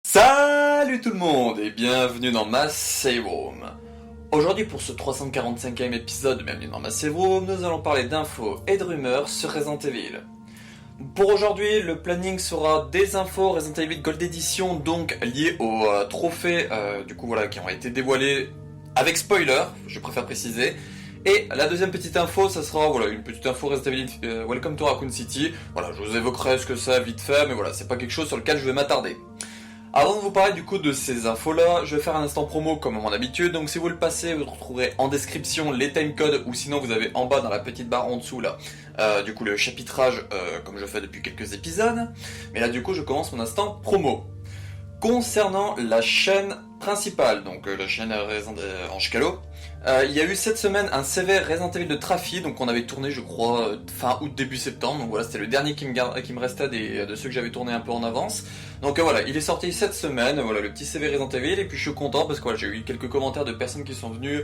Salut tout le monde et bienvenue dans ma save room. Aujourd'hui pour ce 345e épisode de Bienvenue dans ma save room, nous allons parler d'infos et de rumeurs sur Resident Evil. Pour aujourd'hui, le planning sera des infos Resident Evil Gold Edition, donc liées aux trophées qui ont été dévoilés avec spoiler, je préfère préciser. Et la deuxième petite info, ça sera une petite info Resident Evil Welcome to Raccoon City. Voilà, je vous évoquerai ce que c'est vite fait, mais voilà, c'est pas quelque chose sur lequel je vais m'attarder. Avant de vous parler du coup de ces infos là, je vais faire un instant promo comme à mon habitude, donc si vous le passez, vous retrouverez en description les timecodes ou sinon vous avez en bas dans la petite barre en dessous là, le chapitrage comme je fais depuis quelques épisodes. Mais là du coup je commence mon instant promo. Concernant la chaîne principale, donc la chaîne Ange Calo, il y a eu cette semaine un CV Resident Evil de Trafi, donc on avait tourné je crois fin août début septembre, donc voilà c'était le dernier qui me restait de ceux que j'avais tourné un peu en avance. Donc voilà, il est sorti cette semaine, voilà le petit CV Resident Evil, et puis je suis content parce que voilà, j'ai eu quelques commentaires de personnes qui sont venues,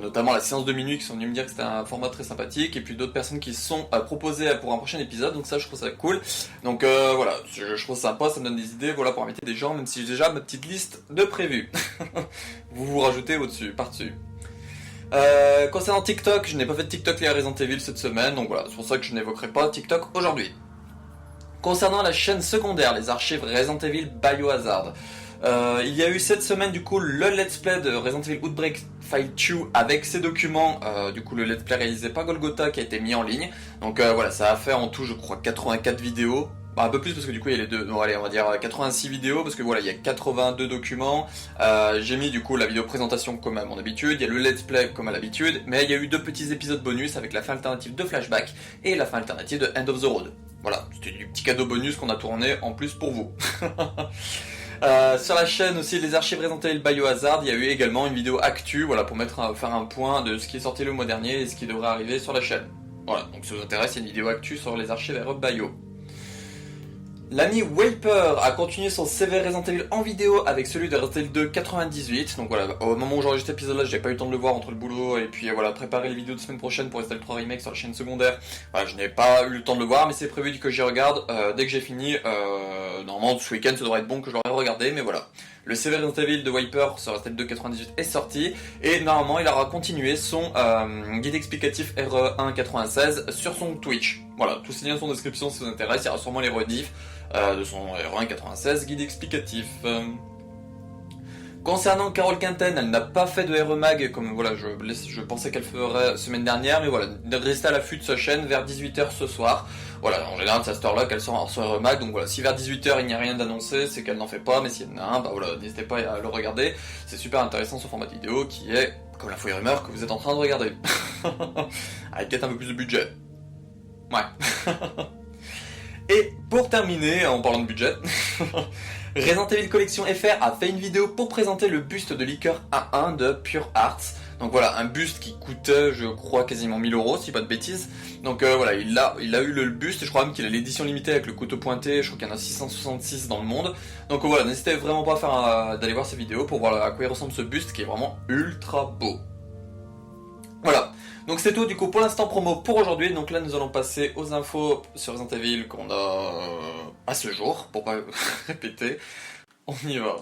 notamment à la séance de minuit, qui sont venues me dire que c'était un format très sympathique, et puis d'autres personnes qui se sont proposées pour un prochain épisode, donc ça je trouve ça cool. Donc voilà, je trouve ça sympa, ça me donne des idées, voilà, pour inviter des gens, même si j'ai déjà ma petite liste de prévus. vous rajoutez au-dessus, par-dessus. Concernant TikTok, je n'ai pas fait de TikTok lié à Resident Evil cette semaine, donc voilà, c'est pour ça que je n'évoquerai pas TikTok aujourd'hui. Concernant la chaîne secondaire, les archives Resident Evil Biohazard, il y a eu cette semaine du coup le let's play de Resident Evil Outbreak File 2 avec ses documents, le let's play réalisé par Golgotha qui a été mis en ligne. Donc voilà, ça a fait en tout je crois 84 vidéos. Un peu plus parce que du coup il y a les deux, bon allez on va dire 86 vidéos parce que voilà il y a 82 documents, j'ai mis du coup la vidéo présentation comme à mon habitude, il y a le let's play comme à l'habitude, mais il y a eu deux petits épisodes bonus avec la fin alternative de Flashback et la fin alternative de End of the Road. Voilà, c'était du petit cadeau bonus qu'on a tourné en plus pour vous. Sur la chaîne aussi les archives Resident Evil Biohazard, il y a eu également une vidéo actu, voilà pour faire un point de ce qui est sorti le mois dernier et ce qui devrait arriver sur la chaîne. Voilà, donc si ça vous intéresse, il y a une vidéo actu sur les archives RE Bio. L'ami Wiper a continué son CV Resident Evil en vidéo avec celui de Resident Evil 2 98. Donc voilà, au moment où j'enregistre cet épisode là, j'ai pas eu le temps de le voir entre le boulot et puis voilà, préparer les vidéos de semaine prochaine pour Resident Evil 3 Remake sur la chaîne secondaire. Voilà, je n'ai pas eu le temps de le voir, mais c'est prévu que j'y regarde dès que j'ai fini. Normalement, ce week-end, ça devrait être bon que je l'aurai regardé, mais voilà. Le CV Resident Evil de Wiper sur Resident Evil 2 98 est sorti et normalement il aura continué son guide explicatif RE1 96 sur son Twitch. Voilà, tous ces liens sont en description si ça vous intéresse, il y aura sûrement les rediffs de son RE1 96 guide explicatif. Concernant Carole Quinten, elle n'a pas fait de RE Mag comme voilà, je pensais qu'elle ferait semaine dernière, mais voilà, restez à l'affût de sa chaîne vers 18h ce soir. Voilà, en général c'est à cette heure-là qu'elle sort RE Mag, donc voilà, si vers 18h il n'y a rien d'annoncé, c'est qu'elle n'en fait pas, mais s'il y en a un, bah voilà, n'hésitez pas à le regarder. C'est super intéressant ce format de vidéo qui est comme la fouille rumeur que vous êtes en train de regarder. Avec peut-être un peu plus de budget. Ouais. Et pour terminer, en parlant de budget, Resident Evil Collection FR a fait une vidéo pour présenter le buste de liqueur A1 de Pure Arts. Donc voilà, un buste qui coûtait, je crois, quasiment 1000 €, si pas de bêtises. Donc voilà, il a eu le buste, je crois même qu'il a l'édition limitée avec le couteau pointé, je crois qu'il y en a 666 dans le monde. Donc voilà, n'hésitez vraiment pas d'aller voir ces vidéos pour voir à quoi il ressemble ce buste qui est vraiment ultra beau. Voilà. Donc c'est tout du coup pour l'instant promo pour aujourd'hui, donc là nous allons passer aux infos sur Resident Evil qu'on a à ce jour, pour pas répéter, on y va.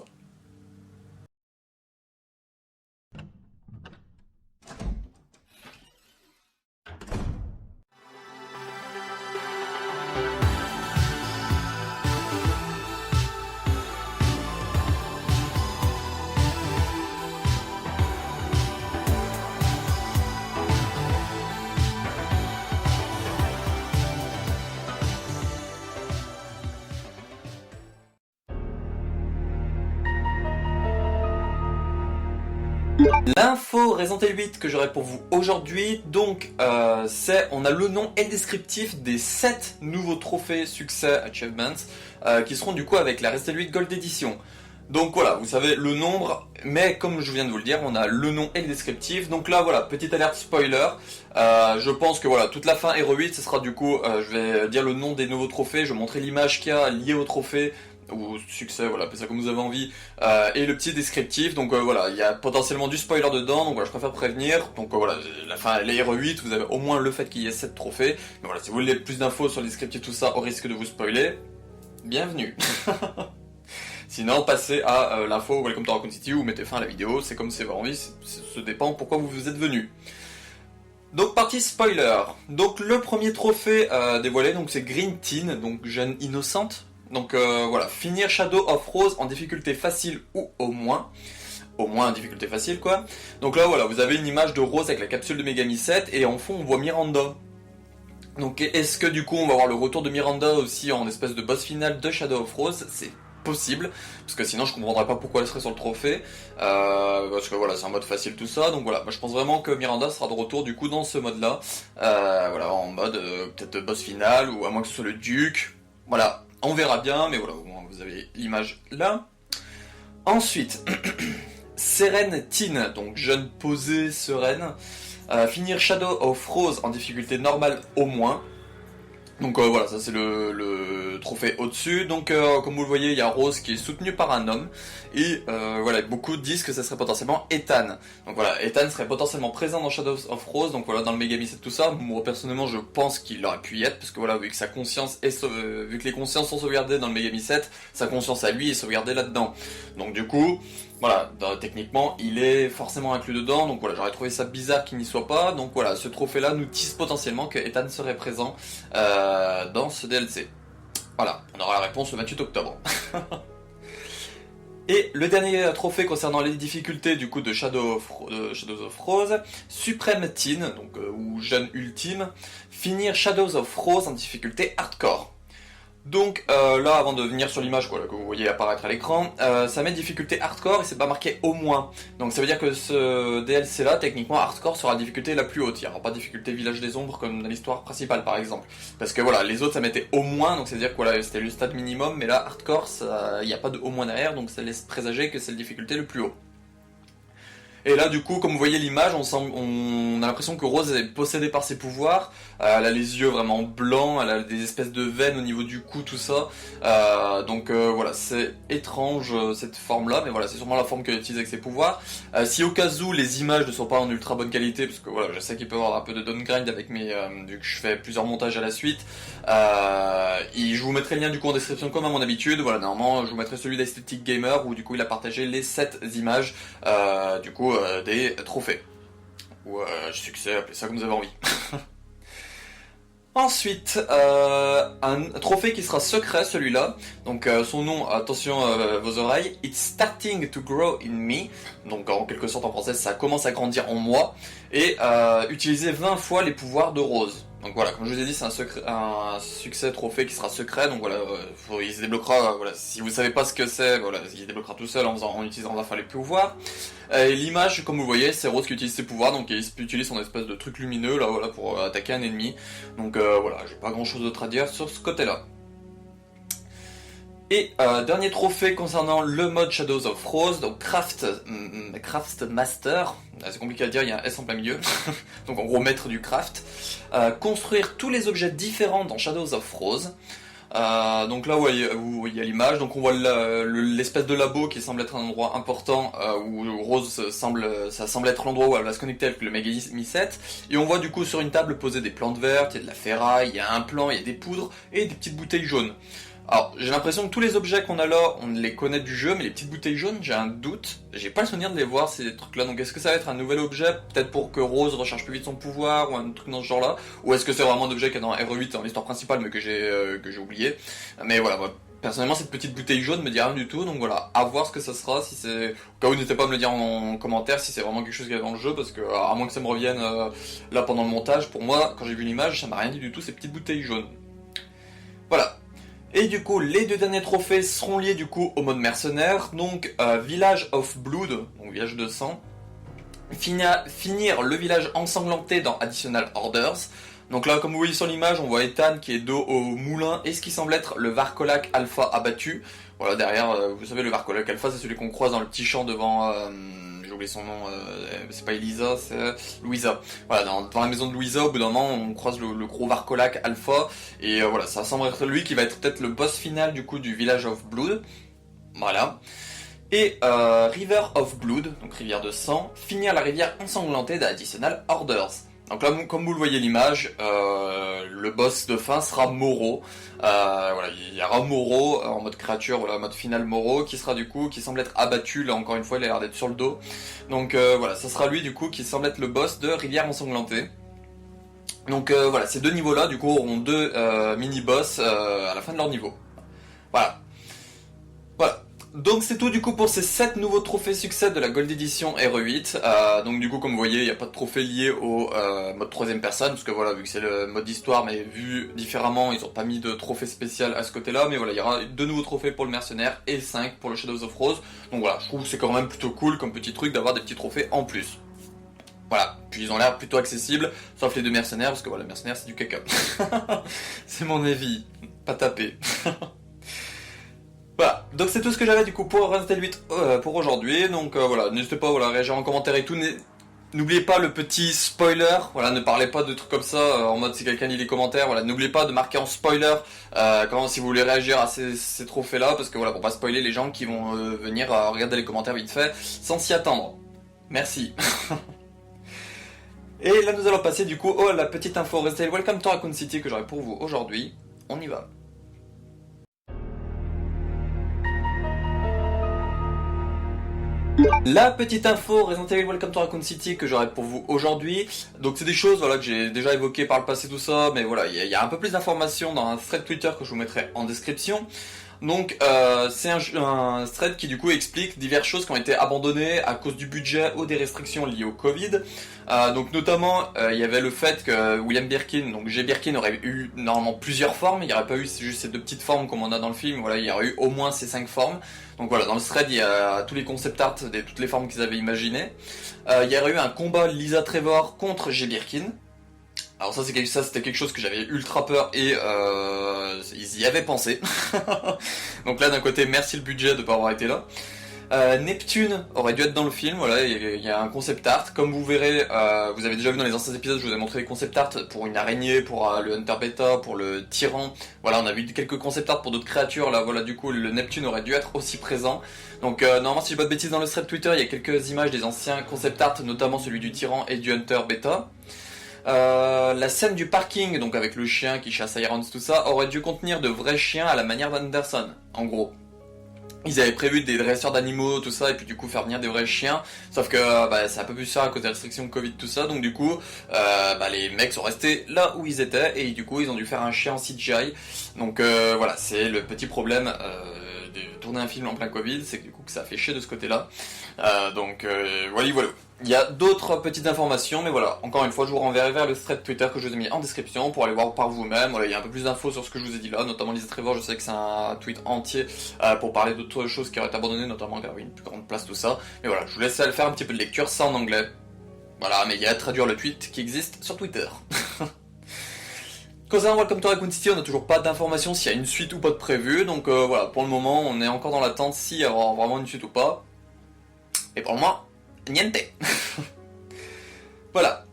L'info Resident Evil 8 que j'aurai pour vous aujourd'hui, donc on a le nom et le descriptif des 7 nouveaux trophées succès achievements qui seront du coup avec la Resident Evil 8 Gold Edition. Donc voilà, vous savez le nombre, mais comme je viens de vous le dire, on a le nom et le descriptif. Donc là voilà, petite alerte spoiler, je pense que voilà, toute la fin Hero 8, ce sera du coup, je vais dire le nom des nouveaux trophées, je vais montrer l'image qu'il y a liée au trophée, ou succès, voilà, appelez ça comme vous avez envie, et le petit descriptif, donc voilà, il y a potentiellement du spoiler dedans, donc voilà, je préfère prévenir, donc voilà, la fin, les Hero 8, vous avez au moins le fait qu'il y ait 7 trophées, mais voilà, si vous voulez plus d'infos sur le descriptif, tout ça, au risque de vous spoiler, bienvenue. Sinon, passez à l'info Welcome to Raccoon City ou mettez fin à la vidéo, c'est comme c'est votre envie, ça dépend pourquoi vous êtes venu. Donc partie spoiler. Donc le premier trophée dévoilé, donc c'est Green Teen, donc jeune innocente. Donc voilà, finir Shadow of Rose en difficulté facile ou au moins en difficulté facile quoi. Donc là voilà, vous avez une image de Rose avec la capsule de Megami 7 et en fond on voit Miranda. Donc est-ce que du coup on va avoir le retour de Miranda aussi en espèce de boss final de Shadow of Rose? C'est possible, parce que sinon je comprendrais pas pourquoi elle serait sur le trophée, parce que voilà c'est un mode facile tout ça, donc voilà, moi je pense vraiment que Miranda sera de retour du coup dans ce mode là, voilà en mode peut-être boss final, ou à moins que ce soit le duc, voilà, on verra bien, mais voilà, au moins vous avez l'image là. Ensuite, Seren Teen, donc jeune posée sereine, finir Shadow of Rose en difficulté normale au moins. Donc voilà, ça c'est le trophée au-dessus. Donc comme vous le voyez, il y a Rose qui est soutenue par un homme. Et voilà, beaucoup disent que ça serait potentiellement Ethan. Donc voilà, Ethan serait potentiellement présent dans Shadows of Rose. Donc voilà, dans le Megami 7 tout ça. Moi personnellement, je pense qu'il aurait pu y être. Parce que voilà, vu que sa conscience est vu que les consciences sont sauvegardées dans le Megami 7, sa conscience à lui est sauvegardée là-dedans. Donc du coup, voilà, techniquement, il est forcément inclus dedans, donc voilà, j'aurais trouvé ça bizarre qu'il n'y soit pas, donc voilà, ce trophée-là nous tisse potentiellement que Ethan serait présent dans ce DLC. Voilà, on aura la réponse le 28 octobre. Et le dernier trophée concernant les difficultés du coup de Shadows of Rose, Supreme Teen, donc ou jeune ultime, finir Shadows of Rose en difficulté hardcore. Donc là, avant de venir sur l'image que vous voyez apparaître à l'écran, ça met difficulté hardcore et c'est pas marqué au moins. Donc ça veut dire que ce DLC là, techniquement hardcore sera la difficulté la plus haute. Il n'y aura pas difficulté village des ombres comme dans l'histoire principale par exemple. Parce que voilà, les autres ça mettait au moins, donc c'est à dire que voilà, c'était le stade minimum, mais là hardcore, il n'y a pas de au moins derrière, donc ça laisse présager que c'est la difficulté le plus haut. Et là, du coup, comme vous voyez l'image, on a l'impression que Rose est possédée par ses pouvoirs. Elle a les yeux vraiment blancs, elle a des espèces de veines au niveau du cou, tout ça. Donc voilà, c'est étrange cette forme-là, mais voilà, c'est sûrement la forme qu'elle utilise avec ses pouvoirs. Si au cas où les images ne sont pas en ultra bonne qualité, parce que voilà, je sais qu'il peut y avoir un peu de downgrade avec mes, vu que je fais plusieurs montages à la suite. Je vous mettrai le lien du coup en description comme à mon habitude. Voilà, normalement, je vous mettrai celui d'Aesthetic Gamer où du coup il a partagé les 7 images du coup des trophées. Ou succès, appelez ça comme vous avez envie. Ensuite, un trophée qui sera secret celui-là. Donc son nom, attention vos oreilles, It's starting to grow in me. Donc en quelque sorte en français, ça commence à grandir en moi. Et utiliser 20 fois les pouvoirs de Rose. Donc voilà, comme je vous ai dit, c'est un succès trophée qui sera secret. Donc voilà, il se débloquera. Voilà, si vous savez pas ce que c'est, voilà, il se débloquera tout seul en utilisant 20 fois les pouvoirs. Et l'image, comme vous voyez, c'est Rose qui utilise ses pouvoirs, donc il utilise son espèce de truc lumineux là, voilà, pour attaquer un ennemi. Donc voilà, j'ai pas grand chose d'autre à dire sur ce côté-là. Et dernier trophée concernant le mode Shadows of Rose, donc Craft Master, c'est compliqué à dire, il y a un S en plein milieu, donc en gros maître du craft, construire tous les objets différents dans Shadows of Rose. Donc là vous voyez l'image, donc on voit l'espèce de labo qui semble être un endroit important où Rose ça semble être l'endroit où elle va se connecter avec le Megami 7, et on voit du coup sur une table poser des plantes vertes, il y a de la ferraille, il y a un plan, il y a des poudres et des petites bouteilles jaunes. Alors, j'ai l'impression que tous les objets qu'on a là, on les connaît du jeu, mais les petites bouteilles jaunes, j'ai un doute. J'ai pas le souvenir de les voir, ces trucs-là. Donc, est-ce que ça va être un nouvel objet, peut-être pour que Rose recharge plus vite son pouvoir, ou un truc dans ce genre-là? Ou est-ce que c'est vraiment un objet qui est dans RE8, dans l'histoire principale, mais que j'ai oublié? Mais voilà, moi, personnellement, cette petite bouteille jaune me dit rien du tout. Donc voilà, à voir ce que ça sera. Si c'est, au cas où, n'hésitez pas à me le dire en commentaire si c'est vraiment quelque chose qui est dans le jeu, parce que, à moins que ça me revienne là pendant le montage, pour moi, quand j'ai vu l'image, ça m'a rien dit du tout, ces petites bouteilles jaunes. Voilà. Et du coup, les deux derniers trophées seront liés du coup au mode mercenaire, donc Village of Blood, donc village de sang, finir le village ensanglanté dans Additional Orders. Donc là, comme vous voyez sur l'image, on voit Ethan qui est dos au moulin et ce qui semble être le Varcolac Alpha abattu. Voilà, derrière, vous savez, le Varcolac Alpha, c'est celui qu'on croise dans le petit champ devant... j'ai oublié son nom, c'est pas Elisa, c'est Louisa. Voilà, dans la maison de Louisa, au bout d'un moment, on croise le gros Varcolac Alpha, et voilà, ça semble être lui qui va être peut-être le boss final du coup du Village of Blood. Voilà. Et River of Blood, donc rivière de sang, finir la rivière ensanglantée d'Additional Orders. Donc là, comme vous le voyez l'image, le boss de fin sera Moro. Voilà, il y aura Moro en mode créature, voilà, en mode final Moro, qui sera du coup, qui semble être abattu, là encore une fois il a l'air d'être sur le dos. Donc voilà, ça sera lui du coup qui semble être le boss de Rivière Ensanglantée. Donc voilà, ces deux niveaux-là du coup auront deux mini-boss à la fin de leur niveau. Voilà. Voilà. Donc c'est tout du coup pour ces 7 nouveaux trophées succès de la Gold Edition RE8. Donc du coup comme vous voyez il n'y a pas de trophée lié au mode troisième personne, parce que voilà vu que c'est le mode histoire mais vu différemment ils n'ont pas mis de trophée spécial à ce côté là, mais voilà il y aura 2 nouveaux trophées pour le mercenaire et 5 pour le Shadows of Rose. Donc voilà je trouve que c'est quand même plutôt cool comme petit truc d'avoir des petits trophées en plus. Voilà, puis ils ont l'air plutôt accessibles, sauf les 2 mercenaires, parce que voilà, le mercenaire c'est du caca. C'est mon avis, pas tapé. Voilà, donc c'est tout ce que j'avais du coup pour Resident Evil 8 pour aujourd'hui, donc voilà, n'hésitez pas à réagir en commentaire et tout, n'oubliez pas le petit spoiler, voilà, ne parlez pas de trucs comme ça en mode si quelqu'un lit les commentaires, voilà, n'oubliez pas de marquer en spoiler comment si vous voulez réagir à ces trophées là, parce que voilà, pour pas spoiler les gens qui vont venir regarder les commentaires vite fait, sans s'y attendre. Merci. Et là nous allons passer du coup à la petite info Resident Evil Welcome to Raccoon City que j'aurai pour vous aujourd'hui, on y va. La petite info Resident Evil Welcome to Raccoon City que j'aurai pour vous aujourd'hui, donc c'est des choses voilà, que j'ai déjà évoquées par le passé tout ça, mais voilà, il y a un peu plus d'informations dans un thread Twitter que je vous mettrai en description. Donc c'est un thread qui du coup explique diverses choses qui ont été abandonnées à cause du budget ou des restrictions liées au Covid. Donc notamment il y avait le fait que William Birkin, donc G. Birkin aurait eu normalement plusieurs formes, il n'y aurait pas eu juste ces 2 petites formes comme on a dans le film, voilà, il y aurait eu au moins ces 5 formes. Donc voilà, dans le thread il y a tous les concept art de toutes les formes qu'ils avaient imaginées. Il y aurait eu un combat Lisa Trevor contre G. Birkin. Alors ça c'était quelque chose que j'avais ultra peur et ils y avaient pensé. Donc là d'un côté merci le budget de pas avoir été là. Neptune aurait dû être dans le film, voilà, il y a un concept art, comme vous verrez, vous avez déjà vu dans les anciens épisodes, je vous ai montré les concept art pour une araignée, pour le Hunter Beta, pour le tyran, voilà, on a vu quelques concept art pour d'autres créatures, là, voilà, du coup, le Neptune aurait dû être aussi présent. Donc normalement, si je dis pas de bêtises, dans le thread Twitter, il y a quelques images des anciens concept art, notamment celui du tyran et du Hunter Beta. La scène du parking, donc avec le chien qui chasse Irons, tout ça, aurait dû contenir de vrais chiens à la manière d'Anderson, en gros. Ils avaient prévu des dresseurs d'animaux, tout ça, et puis du coup faire venir des vrais chiens, sauf que c'est un peu plus ça à cause des restrictions de Covid, tout ça, donc du coup les mecs sont restés là où ils étaient, et du coup ils ont dû faire un chien en CGI, donc voilà, c'est le petit problème de tourner un film en plein Covid, c'est que du coup que ça fait chier de ce côté-là, donc voilà. Il y a d'autres petites informations, mais voilà, encore une fois, je vous renverrai vers le thread Twitter que je vous ai mis en description pour aller voir par vous-même. Voilà, il y a un peu plus d'infos sur ce que je vous ai dit là, notamment Lisa Trevor, je sais que c'est un tweet entier pour parler d'autres choses qui auraient été abandonnées, notamment qu'il y avait une plus grande place, tout ça. Mais voilà, je vous laisse faire un petit peu de lecture, ça en anglais. Voilà, mais il y a à traduire le tweet qui existe sur Twitter. Concernant Welcome to Raccoon City, on n'a toujours pas d'informations s'il y a une suite ou pas de prévu, donc voilà, pour le moment, on est encore dans l'attente s'il y aura vraiment une suite ou pas. Et pour le moment, niente. Voilà.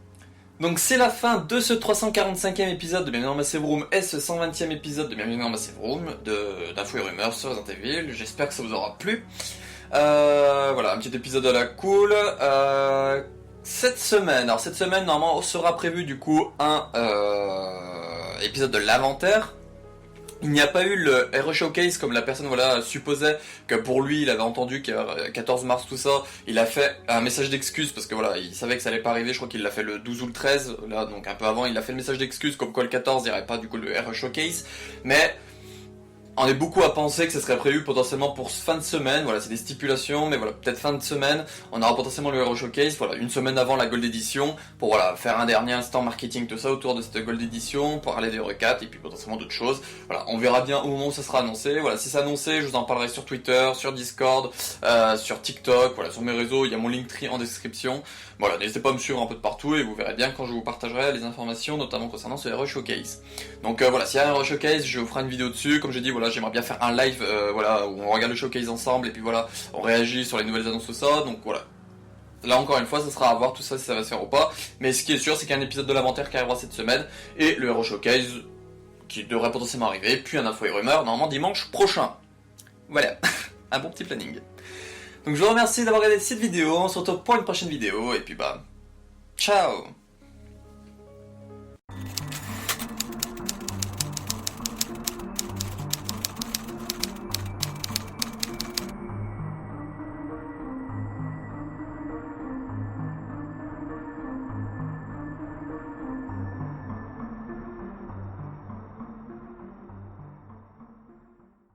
Donc c'est la fin de ce 345e épisode de Bienvenue dans Massive Room et ce 120e épisode de Bienvenue dans Massive Room d'Infos et Rumeurs sur Resident Evil. J'espère que ça vous aura plu. Voilà, un petit épisode à la cool. Cette semaine normalement sera prévu du coup un épisode de l'inventaire. Il n'y a pas eu le Hero Showcase comme la personne voilà supposait que pour lui il avait entendu qu'il y a 14 mars tout ça, il a fait un message d'excuse parce que voilà il savait que ça allait pas arriver, je crois qu'il l'a fait le 12 ou le 13 là donc un peu avant il a fait le message d'excuse comme quoi le 14 il n'y aurait pas du coup le Hero Showcase, mais on est beaucoup à penser que ce serait prévu potentiellement pour fin de semaine, voilà c'est des stipulations, mais voilà peut-être fin de semaine, on aura potentiellement le Hero Showcase, voilà une semaine avant la Gold Edition, pour voilà faire un dernier instant marketing tout ça autour de cette Gold Edition, pour parler des recats et puis potentiellement d'autres choses, voilà on verra bien au moment où ça sera annoncé, voilà si c'est annoncé je vous en parlerai sur Twitter, sur Discord, sur TikTok, voilà sur mes réseaux, il y a mon Linktree en description, voilà n'hésitez pas à me suivre un peu de partout et vous verrez bien quand je vous partagerai les informations notamment concernant ce Hero Showcase. Donc voilà s'il y a un Hero Showcase je vous ferai une vidéo dessus, comme j'ai dit voilà j'aimerais bien faire un live voilà, où on regarde le showcase ensemble et puis voilà, on réagit sur les nouvelles annonces tout ça, donc voilà. Là encore une fois, ça sera à voir tout ça si ça va se faire ou pas, mais ce qui est sûr c'est qu'il y a un épisode de l'inventaire qui arrivera cette semaine, et le Hero Showcase qui devrait potentiellement arriver, puis un info et rumeur normalement dimanche prochain. Voilà, un bon petit planning. Donc je vous remercie d'avoir regardé cette vidéo, on se retrouve pour une prochaine vidéo, et puis bah, ciao.